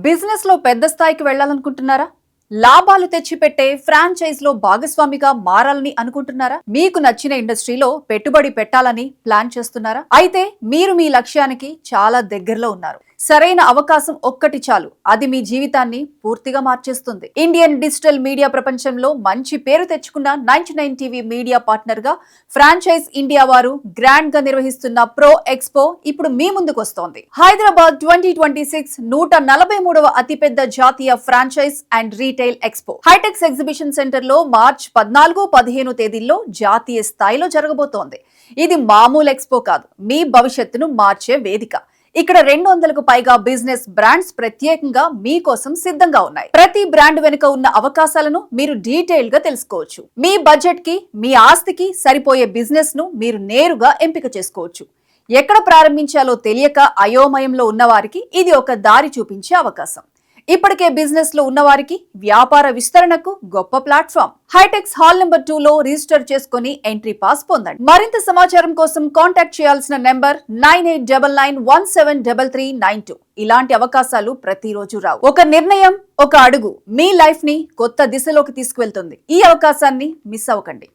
Business లో పెద్ద స్థాయికి వెళ్లాలనుకుంటున్నారా? లాభాలు తెచ్చిపెట్టే ఫ్రాంచైజ్ లో భాగస్వామిగా మారాలని అనుకుంటున్నారా? మీకు నచ్చిన ఇండస్ట్రీలో పెట్టుబడి పెట్టాలని ప్లాన్ చేస్తున్నారా? అయితే మీరు మీ లక్ష్యానికి చాలా దగ్గరలో ఉన్నారు. సరైన అవకాశం ఒక్కటి చాలు, అది మీ జీవితాన్ని పూర్తిగా మార్చేస్తుంది. ఇండియన్ డిజిటల్ మీడియా ప్రపంచంలో మంచి పేరు తెచ్చుకున్న 99 టీవీ మీడియా పార్ట్నర్ గా ఫ్రాంచైజ్ ఇండియా వారు గ్రాండ్ గా నిర్వహిస్తున్న ప్రో ఎక్స్పో ఇప్పుడు మీ ముందుకు వస్తోంది. హైదరాబాద్ 2026 143వ అతిపెద్ద జాతీయ franchise and retail expo HITEX exhibition centre లో మార్చ్ 14-15 తేదీల్లో జాతీయ స్థాయిలో జరగబోతోంది. ఇది మామూలు ఎక్స్పో కాదు, మీ భవిష్యత్తును మార్చే వేదిక. ఇక్కడ 200కు పైగా బిజినెస్ బ్రాండ్స్ ప్రత్యేకంగా మీకోసం సిద్ధంగా ఉన్నాయి. ప్రతి బ్రాండ్ వెనుక ఉన్న అవకాశాలను మీరు డీటెయిల్ గా తెలుసుకోవచ్చు. మీ బడ్జెట్ కి, మీ ఆస్తికి సరిపోయే బిజినెస్ ను మీరు నేరుగా ఎంపిక చేసుకోవచ్చు. ఎక్కడ ప్రారంభించాలో తెలియక అయోమయంలో ఉన్నవారికి ఇది ఒక దారి చూపించే అవకాశం. ఇప్పటికే బిజినెస్ లో ఉన్నవారికి వ్యాపార విస్తరణకు గొప్ప ప్లాట్ఫామ్. హైటెక్స్ హాల్ నెంబర్ 2 లో రిజిస్టర్ చేసుకుని ఎంట్రీ పాస్ పొందండి. మరింత సమాచారం కోసం కాంటాక్ట్ చేయాల్సిన నెంబర్ 9899173392. ఇలాంటి అవకాశాలు ప్రతిరోజు రావు. ఒక నిర్ణయం, ఒక అడుగు మీ లైఫ్ ని కొత్త దిశలోకి తీసుకువెళ్తుంది. ఈ అవకాశాన్ని మిస్ అవ్వకండి.